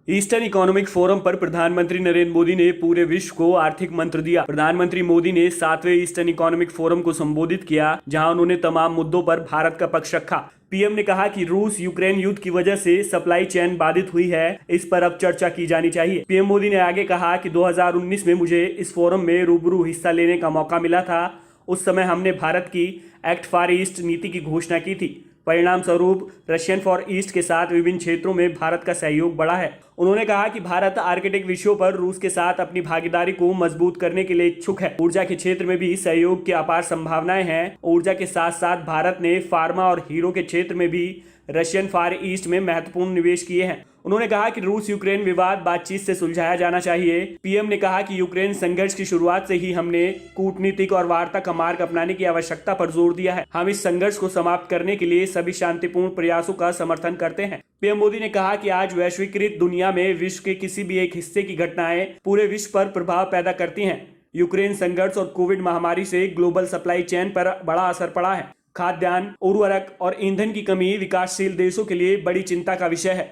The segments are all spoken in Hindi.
ईस्टर्न इकोनॉमिक फोरम पर प्रधानमंत्री नरेंद्र मोदी ने पूरे विश्व को आर्थिक मंत्र दिया। प्रधानमंत्री मोदी ने 7वें ईस्टर्न इकोनॉमिक फोरम को संबोधित किया, जहां उन्होंने तमाम मुद्दों पर भारत का पक्ष रखा। पीएम ने कहा कि रूस यूक्रेन युद्ध की वजह से सप्लाई चेन बाधित हुई है, इस पर अब चर्चा की जानी चाहिए। पीएम मोदी ने आगे कहा कि 2019 में मुझे इस फोरम में रूबरू हिस्सा लेने का मौका मिला था। उस समय हमने भारत की एक्ट फॉर ईस्ट नीति की घोषणा की थी। परिणाम स्वरूप रशियन फॉर ईस्ट के साथ विभिन्न क्षेत्रों में भारत का सहयोग बढ़ा है। उन्होंने कहा कि भारत आर्कटिक विषयों पर रूस के साथ अपनी भागीदारी को मजबूत करने के लिए इच्छुक है। ऊर्जा के क्षेत्र में भी सहयोग की अपार संभावनाएं हैं। ऊर्जा के साथ साथ भारत ने फार्मा और हीरो के क्षेत्र में भी रशियन फॉर ईस्ट में महत्वपूर्ण निवेश किए हैं। उन्होंने कहा कि रूस यूक्रेन विवाद बातचीत से सुलझाया जाना चाहिए। पीएम ने कहा कि यूक्रेन संघर्ष की शुरुआत से ही हमने कूटनीतिक और वार्ता का मार्ग अपनाने की आवश्यकता पर जोर दिया है। हम इस संघर्ष को समाप्त करने के लिए सभी शांतिपूर्ण प्रयासों का समर्थन करते हैं। पीएम मोदी ने कहा कि आज वैश्वीकृत दुनिया में विश्व के किसी भी एक हिस्से की घटनाएं पूरे विश्व पर प्रभाव पैदा करती हैं। यूक्रेन संघर्ष और कोविड महामारी से ग्लोबल सप्लाई चेन पर बड़ा असर पड़ा है। खाद्यान्न, उर्वरक और ईंधन की कमी विकासशील देशों के लिए बड़ी चिंता का विषय है।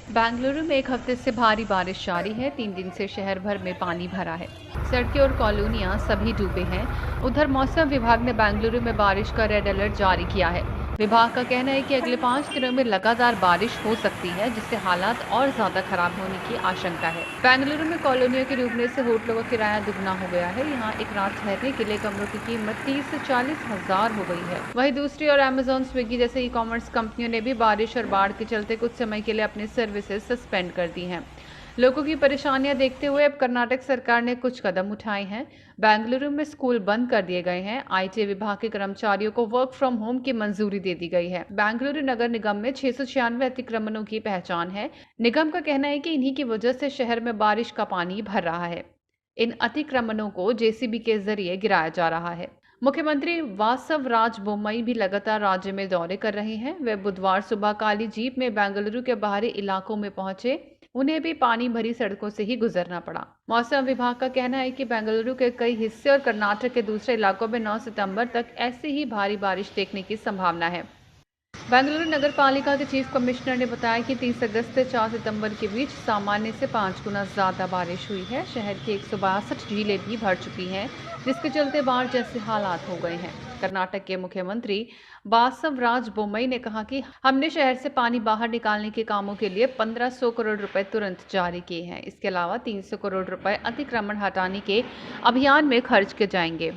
बेंगलुरु में एक हफ्ते से भारी बारिश जारी है। 3 दिन से शहर भर में पानी भरा है। सड़कें और कॉलोनियां सभी डूबे हैं। उधर मौसम विभाग ने बेंगलुरु में बारिश का रेड अलर्ट जारी किया है। विभाग का कहना है कि अगले 5 दिनों में लगातार बारिश हो सकती है, जिससे हालात और ज्यादा खराब होने की आशंका है। बेंगलुरु में कॉलोनियों के डूबने से होटलों का किराया दुगना हो गया है। यहाँ एक रात ठहरने के लिए कमरों की कीमत 30 से 40 हजार हो गई है। वहीं दूसरी ओर अमेजॉन, स्विगी जैसे ई कॉमर्स कंपनियों ने भी बारिश और बाढ़ के चलते कुछ समय के लिए अपनी सर्विसेज सस्पेंड कर दी हैं। लोगों की परेशानियां देखते हुए अब कर्नाटक सरकार ने कुछ कदम उठाए हैं। बेंगलुरु में स्कूल बंद कर दिए गए हैं। आईटी विभाग के कर्मचारियों को वर्क फ्रॉम होम की मंजूरी दे दी गई है। बेंगलुरु नगर निगम में 696 अतिक्रमणों की पहचान है। निगम का कहना है कि इन्हीं की वजह से शहर में बारिश का पानी भर रहा है। इन अतिक्रमणों को जेसीबी के जरिए गिराया जा रहा है। मुख्यमंत्री वासवराज बोम्मई भी लगातार राज्य में दौरे कर रहे हैं। वे बुधवार सुबह काली जीप में बेंगलुरु के बाहरी इलाकों में पहुंचे। उन्हें भी पानी भरी सड़कों से ही गुजरना पड़ा। मौसम विभाग का कहना है कि बेंगलुरु के कई हिस्से और कर्नाटक के दूसरे इलाकों में 9 सितंबर तक ऐसी ही भारी बारिश देखने की संभावना है। बेंगलुरु नगर पालिका के चीफ कमिश्नर ने बताया कि 30 अगस्त से 4 सितंबर के बीच सामान्य से 5 गुना ज्यादा बारिश हुई है। शहर की 162 झीलें भी भर चुकी हैं, जिसके चलते बाढ़ जैसे हालात हो गए हैं। कर्नाटक के मुख्यमंत्री बासवराज बोम्मई ने कहा कि हमने शहर से पानी बाहर निकालने के कामों के लिए 1500 करोड़ रुपए तुरंत जारी किए हैं। इसके अलावा 300 करोड़ रुपए अतिक्रमण हटाने के अभियान में खर्च किए जाएंगे।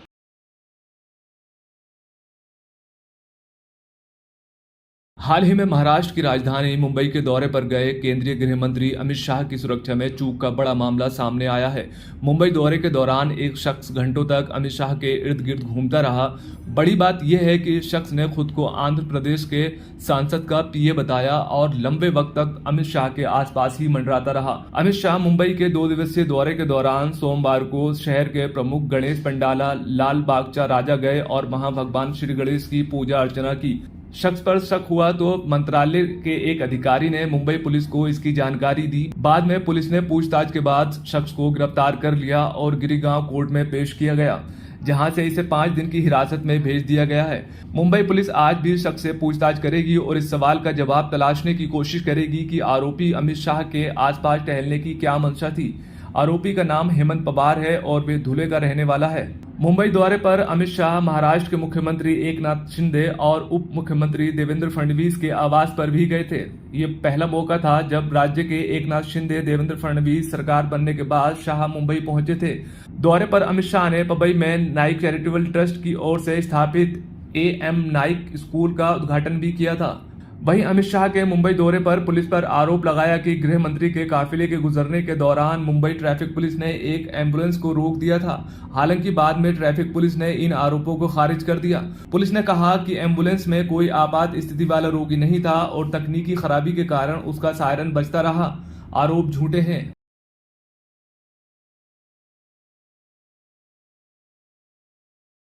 हाल ही में महाराष्ट्र की राजधानी मुंबई के दौरे पर गए केंद्रीय गृह मंत्री अमित शाह की सुरक्षा में चूक का बड़ा मामला सामने आया है। मुंबई दौरे के दौरान एक शख्स घंटों तक अमित शाह के इर्द गिर्द घूमता रहा। बड़ी बात यह है कि इस शख्स ने खुद को आंध्र प्रदेश के सांसद का पीए बताया और लंबे वक्त तक अमित शाह के आसपास ही मंडराता रहा। अमित शाह मुंबई के 2 दिवसीय दौरे के दौरान सोमवार को शहर के प्रमुख गणेश पंडाला लाल बागचा राजा गए और वहां भगवान श्री गणेश की पूजा अर्चना की। शख्स पर शक हुआ तो मंत्रालय के एक अधिकारी ने मुंबई पुलिस को इसकी जानकारी दी। बाद में पुलिस ने पूछताछ के बाद शख्स को गिरफ्तार कर लिया और गिरिगांव कोर्ट में पेश किया गया, जहां से इसे 5 दिन की हिरासत में भेज दिया गया है। मुंबई पुलिस आज भी शख्स से पूछताछ करेगी और इस सवाल का जवाब तलाशने की कोशिश करेगी कि आरोपी अमित शाह के आसपास टहलने की क्या मंशा थी। आरोपी का नाम हेमंत पवार है और वे धुले का रहने वाला है। मुंबई दौरे पर अमित शाह महाराष्ट्र के मुख्यमंत्री एकनाथ शिंदे और उप मुख्यमंत्री देवेंद्र फडणवीस के आवास पर भी गए थे। ये पहला मौका था जब राज्य के एकनाथ शिंदे देवेंद्र फडणवीस सरकार बनने के बाद शाह मुंबई पहुंचे थे। दौरे पर अमित शाह ने पबई में नाइक चैरिटेबल ट्रस्ट की ओर से स्थापित AM नाइक स्कूल का उद्घाटन भी किया था। वहीं अमित शाह के मुंबई दौरे पर पुलिस पर आरोप लगाया कि गृह मंत्री के काफिले के गुजरने के दौरान मुंबई ट्रैफिक पुलिस ने एक एम्बुलेंस को रोक दिया था। हालांकि बाद में ट्रैफिक पुलिस ने इन आरोपों को खारिज कर दिया। पुलिस ने कहा कि एम्बुलेंस में कोई आपात स्थिति वाला रोगी नहीं था और तकनीकी खराबी के कारण उसका सायरन बजता रहा। आरोप झूठे हैं।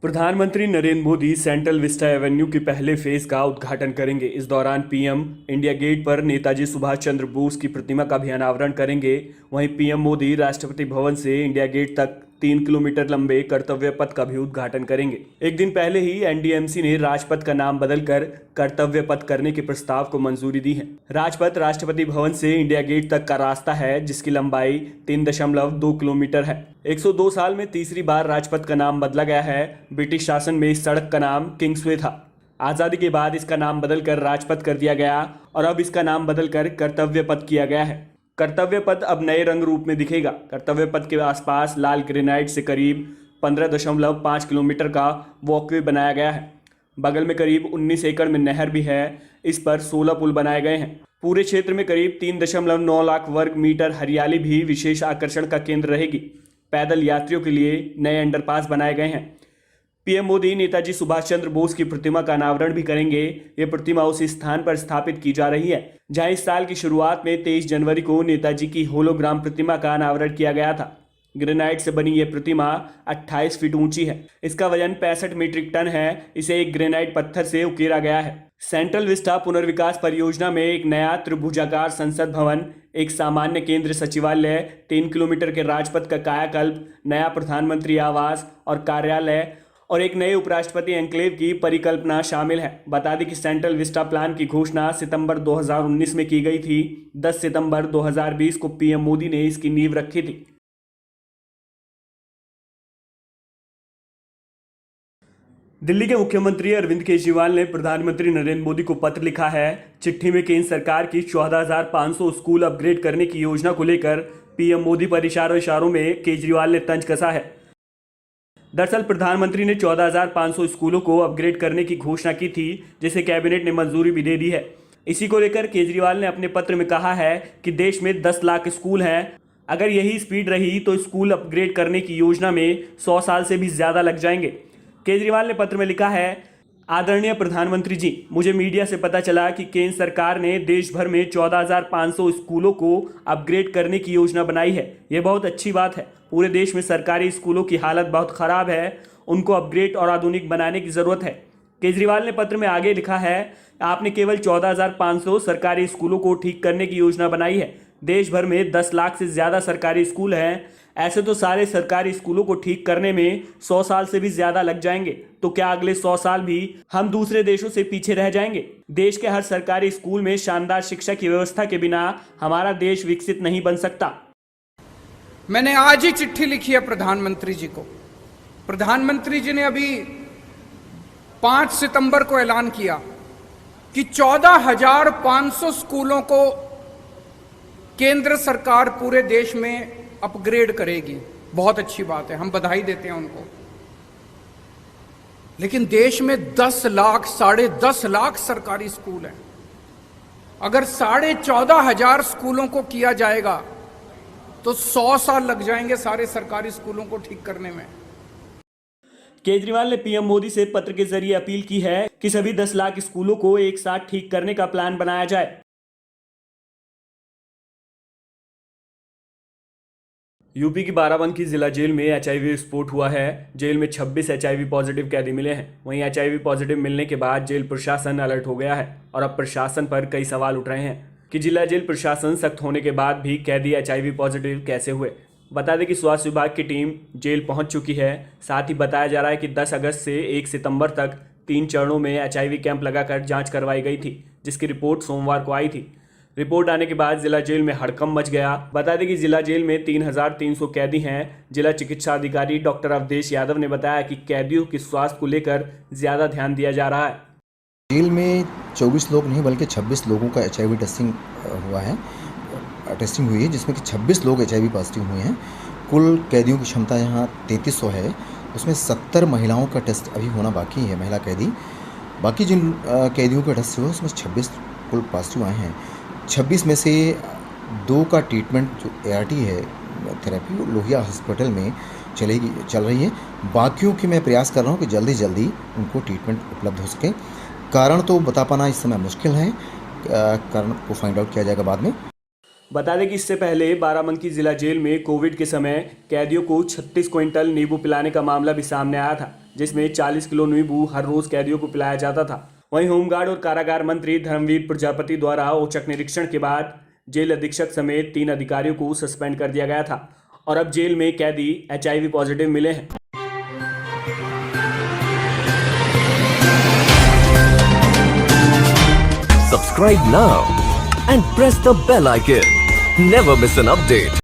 प्रधानमंत्री Narendra Modi central Vista Avenue के पहले फेज का उद्घाटन करेंगे। इस दौरान पीएम इंडिया गेट पर नेताजी सुभाष चंद्र बोस की प्रतिमा का भी अनावरण करेंगे। वहीं पीएम मोदी राष्ट्रपति भवन से इंडिया गेट तक 3 किलोमीटर लंबे कर्तव्य पथ का भी उद्घाटन करेंगे। एक दिन पहले ही एनडीएमसी ने राजपथ का नाम बदलकर कर्तव्य पथ करने के प्रस्ताव को मंजूरी दी है। राजपथ राष्ट्रपति भवन से इंडिया गेट तक का रास्ता है, जिसकी लंबाई 3.2 किलोमीटर है। 102 साल में तीसरी बार राजपथ का नाम बदला गया है। ब्रिटिश शासन में इस सड़क का नाम किंग्सवे था। आज़ादी के बाद इसका नाम बदलकर राजपथ कर दिया गया और अब इसका नाम बदलकर कर्तव्य पथ किया गया है। कर्तव्य पथ अब नए रंग रूप में दिखेगा। कर्तव्य पथ के आसपास लाल ग्रेनाइट से करीब 15.5 किलोमीटर का वॉकवे बनाया गया है। बगल में करीब 19 एकड़ में नहर भी है। इस पर 16 पुल बनाए गए हैं। पूरे क्षेत्र में करीब 3.9 लाख वर्ग मीटर हरियाली भी विशेष आकर्षण का केंद्र रहेगी। पैदल यात्रियों के लिए नए अंडरपास बनाए गए हैं। पीएम मोदी नेताजी सुभाष चंद्र बोस की प्रतिमा का अनावरण भी करेंगे। ये प्रतिमा उसी स्थान पर स्थापित की जा रही है जहां इस साल की शुरुआत में 23 जनवरी को नेताजी की होलोग्राम प्रतिमा का अनावरण किया गया था। ग्रेनाइट से बनी यह प्रतिमा 28 फीट ऊंची है। इसका वजन 65 मीट्रिक टन है। इसे एक ग्रेनाइट पत्थर से उकेरा गया है। सेंट्रल विस्टा पुनर्विकास परियोजना में एक नया त्रिभुजाकार संसद भवन, एक सामान्य केंद्र सचिवालय, 3 किलोमीटर के राजपथ का कायाकल्प, नया प्रधानमंत्री आवास और कार्यालय और एक नए उपराष्ट्रपति एन्क्लेव की परिकल्पना शामिल है। बता दें कि सेंट्रल विस्टा प्लान की घोषणा सितंबर 2019 में की गई थी। 10 सितंबर 2020 को पीएम मोदी ने इसकी नींव रखी थी। दिल्ली के मुख्यमंत्री अरविंद केजरीवाल ने प्रधानमंत्री नरेंद्र मोदी को पत्र लिखा है। चिट्ठी में केंद्र सरकार की 14,500 स्कूल अपग्रेड करने की योजना को लेकर पीएम मोदी पर इशारों में केजरीवाल ने तंज कसा है। दरअसल प्रधानमंत्री ने 14,500 स्कूलों को अपग्रेड करने की घोषणा की थी, जिसे कैबिनेट ने मंजूरी भी दे दी है। इसी को लेकर केजरीवाल ने अपने पत्र में कहा है कि देश में 10 लाख स्कूल हैं। अगर यही स्पीड रही तो स्कूल अपग्रेड करने की योजना में 100 साल से भी ज़्यादा लग जाएंगे। केजरीवाल ने पत्र में लिखा है, आदरणीय प्रधानमंत्री जी, मुझे मीडिया से पता चला कि केंद्र सरकार ने देश भर में 14,500 स्कूलों को अपग्रेड करने की योजना बनाई है। ये बहुत अच्छी बात है। पूरे देश में सरकारी स्कूलों की हालत बहुत ख़राब है। उनको अपग्रेड और आधुनिक बनाने की ज़रूरत है। केजरीवाल ने पत्र में आगे लिखा है, आपने केवल 14,500 सरकारी स्कूलों को ठीक करने की योजना बनाई है। देश भर में 10 लाख से ज़्यादा सरकारी स्कूल हैं। ऐसे तो सारे सरकारी स्कूलों को ठीक करने में 100 साल से भी ज़्यादा लग जाएंगे। तो क्या अगले 100 साल भी हम दूसरे देशों से पीछे रह जाएंगे? देश के हर सरकारी स्कूल में शानदार शिक्षा की व्यवस्था के बिना हमारा देश विकसित नहीं बन सकता। मैंने आज ही चिट्ठी लिखी है प्रधानमंत्री जी को। प्रधानमंत्री जी ने अभी 5 सितंबर को ऐलान किया कि 14,500 स्कूलों को केंद्र सरकार पूरे देश में अपग्रेड करेगी। बहुत अच्छी बात है, हम बधाई देते हैं उनको। लेकिन देश में 10 लाख, 10.5 लाख सरकारी स्कूल हैं। अगर 14,500 स्कूलों को किया जाएगा तो 100 साल लग जाएंगे सारे सरकारी स्कूलों को ठीक करने में। केजरीवाल ने पीएम मोदी से पत्र के जरिए अपील की है कि सभी 10 लाख स्कूलों को एक साथ ठीक करने का प्लान बनाया जाए। यूपी की बाराबंकी जिला जेल में एचआईवी विस्फोट हुआ है। जेल में 26 एचआईवी पॉजिटिव कैदी मिले हैं। वहीं एचआईवी पॉजिटिव मिलने के बाद जेल प्रशासन अलर्ट हो गया है और अब प्रशासन पर कई सवाल उठ रहे हैं कि जिला जेल प्रशासन सख्त होने के बाद भी कैदी एचआईवी पॉजिटिव कैसे हुए। बता दें कि स्वास्थ्य विभाग की टीम जेल पहुंच चुकी है। साथ ही बताया जा रहा है कि 10 अगस्त से 1 सितंबर तक 3 चरणों में एचआईवी कैंप लगाकर जांच करवाई गई थी, जिसकी रिपोर्ट सोमवार को आई थी। रिपोर्ट आने के बाद जिला जेल में हड़कंप मच गया। बता दें कि जिला जेल में 3,300 कैदी हैं। जिला चिकित्सा अधिकारी डॉक्टर अवधेश यादव ने बताया कि कैदियों के स्वास्थ्य को लेकर ज़्यादा ध्यान दिया जा रहा है। जेल में 24 लोग नहीं बल्कि 26 लोगों का एचआईवी टेस्टिंग हुई है, जिसमें कि 26 लोग एचआईवी पॉजिटिव हुए हैं। कुल कैदियों की क्षमता यहाँ 3300 है। उसमें 70 महिलाओं का टेस्ट अभी होना बाकी है, महिला कैदी। बाकी जिन कैदियों का टेस्ट हुआ उसमें 26 कुल पॉजिटिव आए हैं। 26 में से 2 का ट्रीटमेंट जो ART है थेरेपी, लोहिया हॉस्पिटल में चल रही है। बाकियों की मैं प्रयास कर रहा हूँ कि जल्दी जल्दी उनको ट्रीटमेंट उपलब्ध हो सके। कारण तो बता पाना इस समय मुश्किल है, कारण को फाइंड आउट किया जाएगा बाद में। बता दें कि इससे पहले बाराबंकी जिला जेल में कोविड के समय कैदियों को 36 क्विंटल नींबू पिलाने का मामला भी सामने आया था, जिसमें 40 किलो नींबू हर रोज कैदियों को पिलाया जाता था। वहीं होमगार्ड और कारागार मंत्री धर्मवीर प्रजापति द्वारा औचक निरीक्षण के बाद जेल अधीक्षक समेत 3 अधिकारियों को सस्पेंड कर दिया गया था और अब जेल में कैदी HIV पॉजिटिव मिले हैं। Subscribe now and press the bell icon. Never miss an update.